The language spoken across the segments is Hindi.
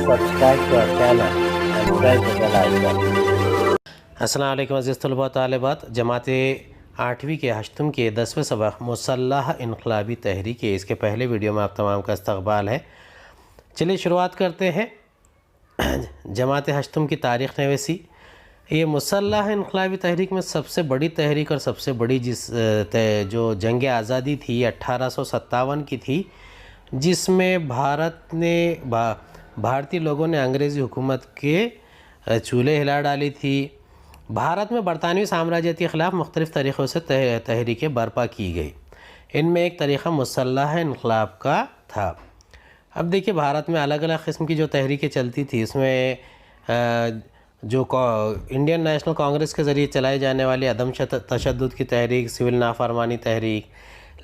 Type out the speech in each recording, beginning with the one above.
subscribe to our channel and press the bell icon. अस्सलाम वालेकुम अज़ीज़ तलबा तालिबात। जमात 8वीं के हश्तम के 10वें सबक मुसल्लह इनकलाबी तहरीक के इसके पहले वीडियो में आप तमाम का इस्तक़बाल है। चलिए शुरुआत करते हैं। जमात हश्तम की तारीख़ नवीसी। ये मुसल्लह इनकलाबी तहरीक में सबसे बड़ी तहरीक और सबसे बड़ी जो जंग आज़ादी थी 1857 की थी, जिसमें भारतीय लोगों ने अंग्रेज़ी हुकूमत के चूल्हे हिला डाली थी। भारत में बरतानवी साम्राज्यवाद के ख़िलाफ़ मुख्तलिफ़ तरीक़ों से तहरीकें बर्पा की गई। इनमें एक तरीक़ा मुसल्लह इनक़लाब का था। अब देखिए, भारत में अलग अलग किस्म की जो तहरीकें चलती थी, इसमें जो इंडियन नेशनल कांग्रेस के ज़रिए चलाई जाने वाली अदम तशद्दुद की तहरीक, सिविल नाफरमानी तहरीक,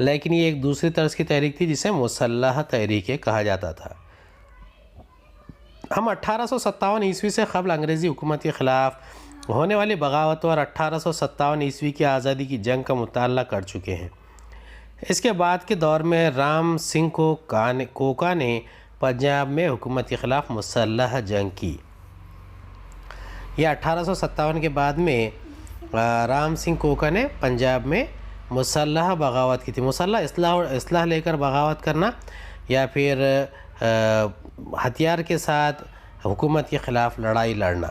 लेकिन ये एक दूसरी तर्ज की तहरीक थी जिसे मुसल्लह तहरीकें कहा जाता था। हम 1857 ईस्वी से क़ब्ल अंग्रेज़ी हुकूमत के ख़िलाफ़ होने वाली बगावत और 1857 ईस्वी की आज़ादी की जंग का मुताला कर चुके हैं। इसके बाद के दौर में राम सिंह कोका ने पंजाब में हुकूमत के ख़िलाफ़ मुसल्लह जंग की। यह 1857 के बाद में राम सिंह कोका ने पंजाब में मुसल्लह बगावत की थी। मुसल्लह इस्लाह लेकर बगावत करना या फिर हथियार के साथ हुकूमत के ख़िलाफ़ लड़ाई लड़ना।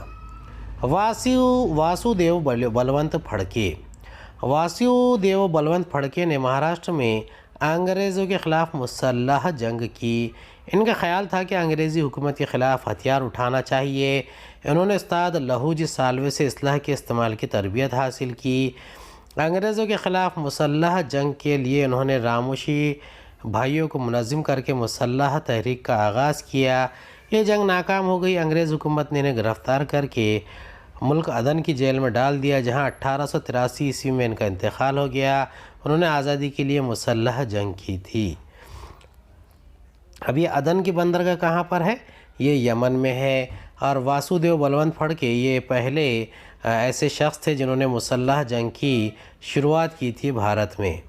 वासुदेव बलवंत फड़के ने महाराष्ट्र में अंग्रेज़ों के ख़िलाफ़ मुसल्लह जंग की। इनका ख़्याल था कि अंग्रेज़ी हुकूमत के ख़िलाफ़ हथियार उठाना चाहिए। इन्होंने उस्ताद लहूजी सालवे से इस्लाह के इस्तेमाल की तरबियत हासिल की। अंग्रेज़ों के ख़िलाफ़ मुसल्लह जंग के लिए इन्होंने रामोशी भाइयों को मुनज़्ज़म करके मुसल्लह तहरीक का आगाज़ किया। ये जंग नाकाम हो गई। अंग्रेज़ हुकूमत ने इन्हें गिरफ़्तार करके मुल्क अदन की जेल में डाल दिया, जहाँ 1883 ईस्वी में इनका इंतकाल हो गया। उन्होंने आज़ादी के लिए मुसल्लह जंग की थी। अब ये अदन की बंदरगाह कहाँ पर है? ये यमन में है। और वासुदेव बलवंत फड़के ये पहले ऐसे शख्स थे जिन्होंने मुसल्लह जंग की शुरुआत की थी भारत में।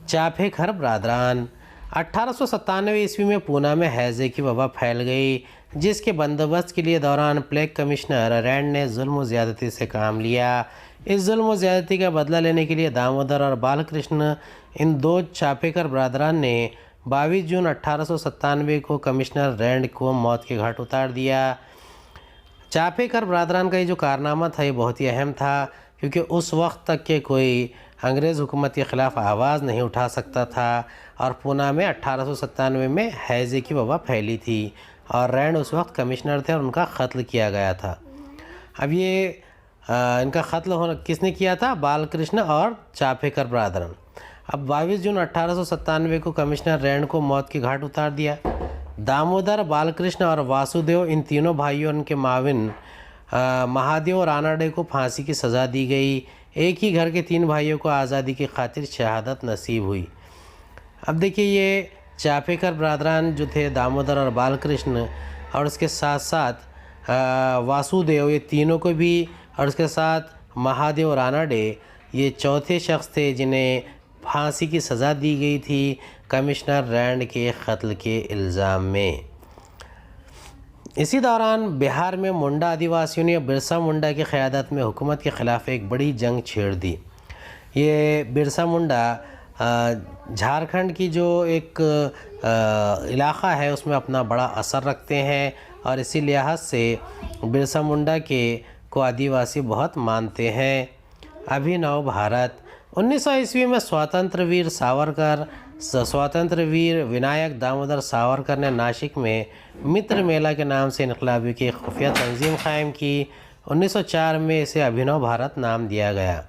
चाफेकर बरदरान। 1897 ईस्वी में पूना में हैज़े की वबा फैल गई, जिसके बंदोबस्त के लिए दौरान प्लेग कमिश्नर रैंड ने जुल्म व ज़्यादती से काम लिया। इस जुल्म व ज़्यादती का बदला लेने के लिए दामोदर और बालकृष्ण, इन दो चाफेकर बरदरान ने 22 जून 1897 को कमिश्नर रैंड को मौत के घाट उतार दिया। चाफेकर बरदरान का ये जो कारनामा था ये बहुत ही अहम था, क्योंकि उस वक्त तक के कोई अंग्रेज़ हुकूमत के ख़िलाफ़ आवाज़ नहीं उठा सकता था। और पूना में 1897 में हैज़े की वबा फैली थी और रैंड उस वक्त कमिश्नर थे और उनका क़त्ल किया गया था। अब ये इनका क़त्ल किसने किया था? बालकृष्ण और चाफेकर बरदरान। अब 22 जून 1897 को कमिश्नर रैंड को मौत के घाट उतार दिया। दामोदर, बालकृष्ण और वासुदेव, इन तीनों भाइयों उनके माविन महादेव रानाडे को फांसी की सज़ा दी गई। एक ही घर के 3 भाइयों को आज़ादी की खातिर शहादत नसीब हुई। अब देखिए, ये चाफेकर बरदरान जो थे, दामोदर और बालकृष्ण, और उसके साथ साथ वासुदेव, ये तीनों को भी, और उसके साथ महादेव रानाडे, ये चौथे शख्स थे जिन्हें फांसी की सज़ा दी गई थी कमिश्नर रैंड के क़त्ल के इल्ज़ाम में। इसी दौरान बिहार में मुंडा आदिवासियों ने बिरसा मुंडा की क़यादत में हुकूमत के ख़िलाफ़ एक बड़ी जंग छेड़ दी। ये बिरसा मुंडा झारखंड की जो एक इलाक़ा है उसमें अपना बड़ा असर रखते हैं, और इसी लिहाज से बिरसा मुंडा को आदिवासी बहुत मानते हैं। अभिनव भारत। 1900 ईस्वी में स्वतंत्र वीर विनायक दामोदर सावरकर ने नासिक में मित्र मेला के नाम से इनकलाबियों की एक खुफिया तंजीम कायम की। 1904 में इसे अभिनव भारत नाम दिया गया।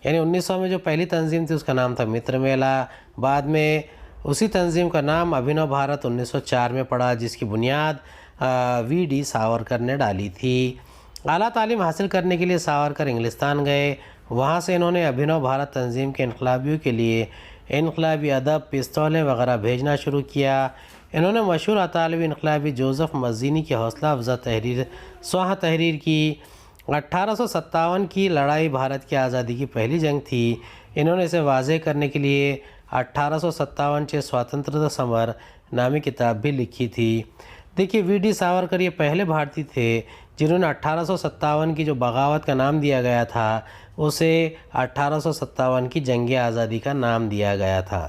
यानी 1900 में जो पहली तंजीम थी उसका नाम था मित्र मेला। बाद में उसी तंजीम का नाम अभिनव भारत 1904 में पड़ा, जिसकी बुनियाद वी.डी. सावरकर ने डाली थी। आला तालीम हासिल करने के लिए सावरकर इंग्लिस्तान गए। वहाँ से इन्होंने अभिनव भारत तंजीम के इनकलाबियों के लिए इनकलाबी अदब, पिस्तौलें वगैरह भेजना शुरू किया। इन्होंने मशहूर अतालवी इनकलाबी जोसेफ मज़ीनी की हौसला अफजा स्वाहा तहरीर की। 1857 की लड़ाई भारत की आज़ादी की पहली जंग थी। इन्होंने इसे वाज़ेह करने के लिए 1857 से स्वतंत्रता समर नामी किताब भी लिखी थी। देखिए वीडी सावरकर ये पहले भारतीय थे जिन्होंने 1857 की जो बगावत का नाम दिया गया था उसे 1857 की जंग आज़ादी का नाम दिया गया था।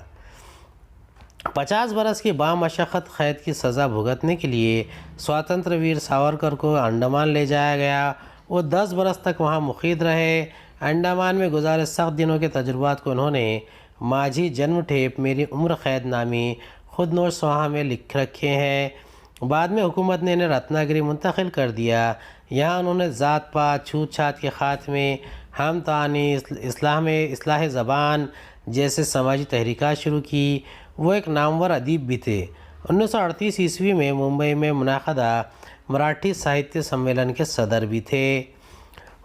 50 बरस की बामशक्क़त क़ैद की सज़ा भुगतने के लिए स्वतंत्र वीर सावरकर को अंडमान ले जाया गया। वो 10 बरस तक वहाँ मुक़ीद रहे। अंडमान में गुज़ारे सख्त दिनों के तजुर्बात को उन्होंने माझी जन्म ठेप मेरी उम्र क़ैद नामी खुद नोश सुहा में लिख रखे हैं। बाद में हुकूमत ने इन्हें रत्नागिरी मुंतकिल कर दिया। यहाँ उन्होंने ज़ात पात छूत छात के ख़ात्मे हम तानी इस्लाह ज़बान जैसे समाजी तहरीकात शुरू की। वो एक नामवर अदीब भी थे। 1938 ईस्वी में मुंबई में मुनाक़दा मराठी साहित्य सम्मेलन के सदर भी थे।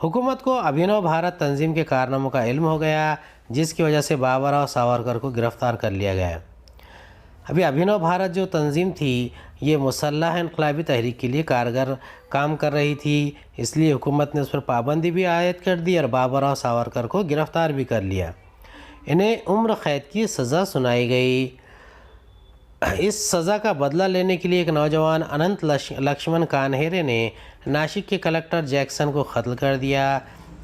हुकूमत को अभिनव भारत तंजीम के कारनामों का इल्म हो गया जिसकी वजह से बाबूराव सावरकर को गिरफ़्तार कर लिया गया। अभी अभिनव भारत जो तंजीम थी ये मुसल्लह इनकलाबी तहरीक के लिए कारगर काम कर रही थी, इसलिए हुकूमत ने उस पर पाबंदी भी आयद कर दी और बाबूराव सावरकर को गिरफ़्तार भी कर लिया। इन्हें उम्र क़ैद की सज़ा सुनाई गई। इस सज़ा का बदला लेने के लिए एक नौजवान अनंत लक्ष्मण कान्हेरे ने नासिक के कलेक्टर जैक्सन को कत्ल कर दिया।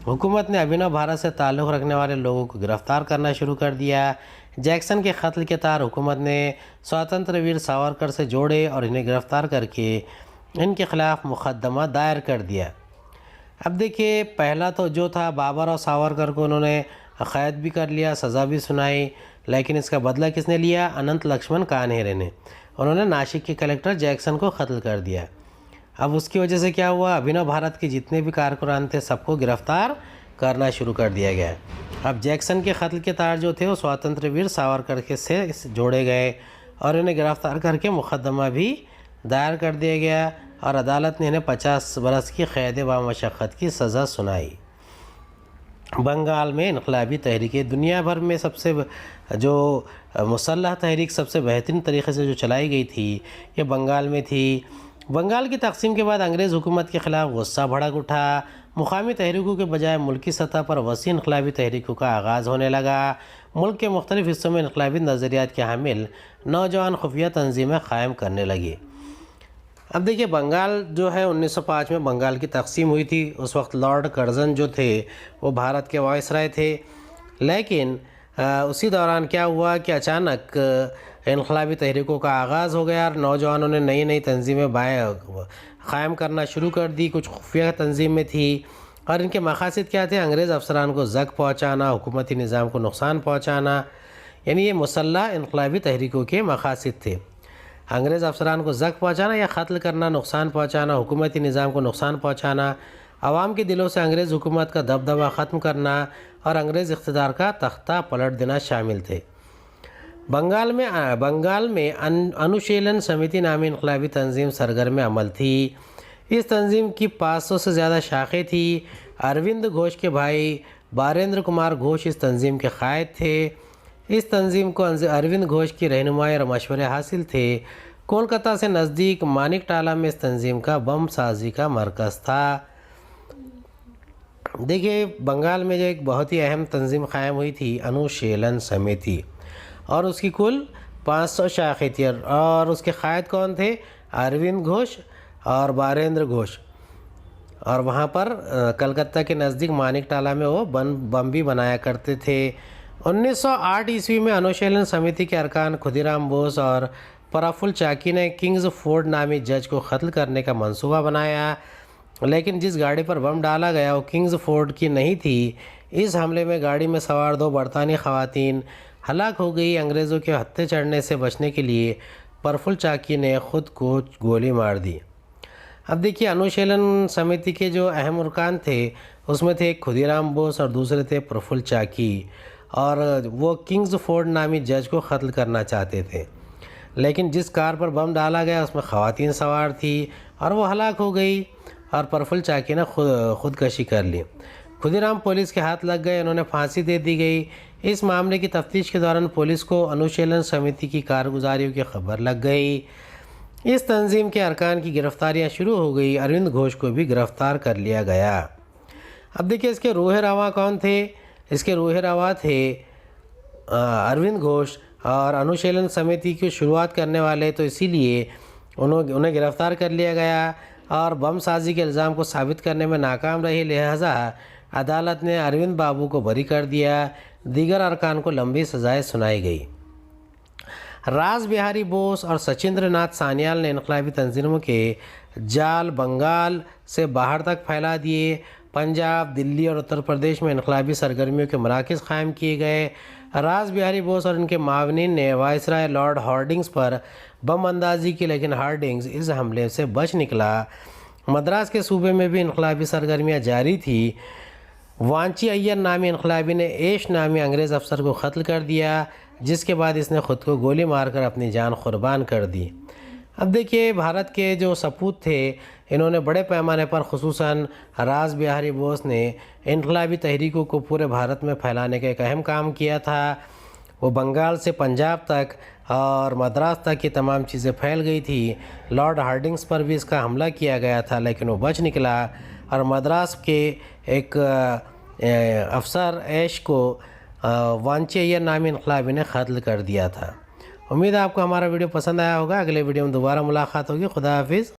हुकूमत ने अभिनव भारत से ताल्लुक़ रखने वाले लोगों को गिरफ़्तार करना शुरू कर दिया। जैक्सन के कत्ल के तार हुकूमत ने स्वतंत्र वीर सावरकर से जोड़े और इन्हें गिरफ़्तार करके इनके ख़िलाफ़ मुक़दमा दायर कर दिया। अब देखिए पहला तो जो था बाबूराव सावरकर को उन्होंने क़ैद भी कर लिया, सज़ा भी सुनाई, लेकिन इसका बदला किसने लिया? अनंत लक्ष्मण कान्हेरे ने। उन्होंने नासिक के कलेक्टर जैक्सन को कत्ल कर दिया। अब उसकी वजह से क्या हुआ? अभिनव भारत के जितने भी कारकुनान थे सबको गिरफ़्तार करना शुरू कर दिया गया। अब जैक्सन के कत्ल के तार जो थे वो स्वतंत्र वीर सावरकर के से जोड़े गए और इन्हें गिरफ़्तार करके मुक़दमा भी दायर कर दिया गया और अदालत ने इन्हें 50 बरस की क़ैद बामशक्क़त की सज़ा सुनाई। बंगाल में इनकलाबी तहरीकें दुनिया भर में सबसे जो मुसल्लह तहरीक सबसे बेहतरीन तरीक़े से जो चलाई गई थी ये बंगाल में थी। बंगाल की तक़सीम के बाद अंग्रेज़ हुकूमत के ख़िलाफ़ गुस्सा भड़क उठा। मुक़ामी तहरीकों के बजाय मुल्की सतह पर वसी इनकलाबी तहरीकों का आगाज़ होने लगा। मुल्क के मुख्तलिफ़ हिस्सों में इनकलाबी नज़रियात के हामिल नौजवान खुफिया तंजीमें क़ायम करने लगी। अब देखिए बंगाल जो है 1905 में बंगाल की तक़सीम हुई थी। उस वक्त लॉर्ड कर्ज़न जो थे वो भारत के वाइसराय थे, लेकिन उसी दौरान क्या हुआ कि अचानक इनकलाबी तहरीकों का आगाज़ हो गया और नौजवानों ने नई नई तंजीमें क़ायम करना शुरू कर दी। कुछ खुफिया तंजीमें थी और इनके मक़ासिद क्या थे? अंग्रेज़ अफसरान को ज़ख्म पहुँचाना, हुकूमती निज़ाम को नुकसान पहुँचाना, यानी ये मुसल्लह इनकलाबी तहरीकों के मक़ासिद थे। अंग्रेज़ अफसरान को ज़ख्म पहुँचाना या क़त्ल करना, नुकसान पहुँचाना, हुकूमती निज़ाम को नुकसान पहुँचाना, आवाम के दिलों से अंग्रेज़ हुकूमत का दबदबा ख़त्म करना और अंग्रेज़ इक़्तिदार का तख्ता पलट देना शामिल थे। बंगाल में अनुशीलन समिति नामी इनकलाबी तंजीम सरगर्म अमल थी। इस तंजीम की 500 से ज़्यादा शाखें थी। अरविंद घोष के भाई बारेंद्र कुमार घोष इस तंजीम के क़ायद थे। इस तंजीम को अरविंद घोष की रहनुमाई और मशवरे हासिल थे। कोलकाता से नज़दीक मानिकटाला में इस तंजीम का बम साजी का मरकज़ था। देखिए बंगाल में जो एक बहुत ही अहम तंजीम क़ायम हुई थी अनुशीलन समिति, और उसकी कुल 500 शाखें थी और उसके क़ायद कौन थे? अरविंद घोष और बारेंद्र घोष। और वहाँ पर कलकत्ता के नज़दीक मानिकटाला में वो बम भी बनाया करते थे। 1908 ईस्वी में अनुशीलन समिति के अरकान खुदीराम बोस और प्रफुल्ल चाकी ने किंग्स फोर्ड नामी जज को कत्ल करने का मंसूबा बनाया, लेकिन जिस गाड़ी पर बम डाला गया वो किंग्स फोर्ड की नहीं थी। इस हमले में गाड़ी में सवार 2 बरतानी ख़वातीन हलाक हो गई। अंग्रेज़ों के हत्थे चढ़ने से बचने के लिए प्रफुल्ल चाकी ने ख़ुद को गोली मार दी। अब देखिए अनुशीलन समिति के जो अहम अरकान थे उसमें थे एक खुदीराम बोस और दूसरे थे प्रफुल्ल चाकी, और वो किंग्स फोर्ड नामी जज को कत्ल करना चाहते थे, लेकिन जिस कार पर बम डाला गया उसमें ख़वातीन सवार थी और वो हलाक हो गई और प्रफुल्ल चाकी ने खुदकशी कर ली। खुदीराम पुलिस के हाथ लग गए, उन्होंने फांसी दे दी गई। इस मामले की तफ्तीश के दौरान पुलिस को अनुशीलन समिति की कारगुजारियों की खबर लग गई। इस तंजीम के अरकान की गिरफ्तारियां शुरू हो गई। अरविंद घोष को भी गिरफ़्तार कर लिया गया। अब देखिए इसके रूह रवा कौन थे? इसके रूह रवा थे अरविंद घोष, और अनुशीलन समिति की शुरुआत करने वाले तो इसीलिए उन्हें गिरफ़्तार कर लिया गया और बम साजी के इल्ज़ाम को साबित करने में नाकाम रही, लिहाजा अदालत ने अरविंद बाबू को बरी कर दिया। दीगर अरकान को लंबी सज़ाएं सुनाई गई। रास बिहारी बोस और सचिंद्र नाथ सान्याल ने इनकलाबी तंजीमों के जाल बंगाल से बाहर तक फैला दिए। पंजाब, दिल्ली और उत्तर प्रदेश में इनकलाबी सरगर्मियों के मराकज़ कायम किए गए। रास बिहारी बोस और इनके मावनीन ने वायसराय लॉर्ड हार्डिंग्स पर बम अंदाजी की, लेकिन हार्डिंग्स इस हमले से बच निकला। मद्रास के सूबे में भी इनकलाबी सरगर्मियाँ जारी थी। वांची अय्यर नामी इनकलाबी ने ऐश नामी अंग्रेज़ अफसर को कत्ल कर दिया, जिसके बाद इसने ख़ुद को गोली मारकर अपनी जान कुर्बान कर दी। अब देखिए, भारत के जो सपूत थे, इन्होंने बड़े पैमाने पर खुसूसन रास बिहारी बोस ने इनकलाबी तहरीकों को पूरे भारत में फैलाने का एक अहम काम किया था। वो बंगाल से पंजाब तक और मद्रास तक की तमाम चीज़ें फैल गई थी। लॉर्ड हार्डिंग्स पर भी इसका हमला किया गया था, लेकिन वो बच निकला और मद्रास के एक अफसर ऐश को वांची अय्यर नामी इनकलाबी ने कत्ल कर दिया था। उम्मीद है आपको हमारा वीडियो पसंद आया होगा। अगले वीडियो में दोबारा मुलाकात होगी। खुदा हाफिज़।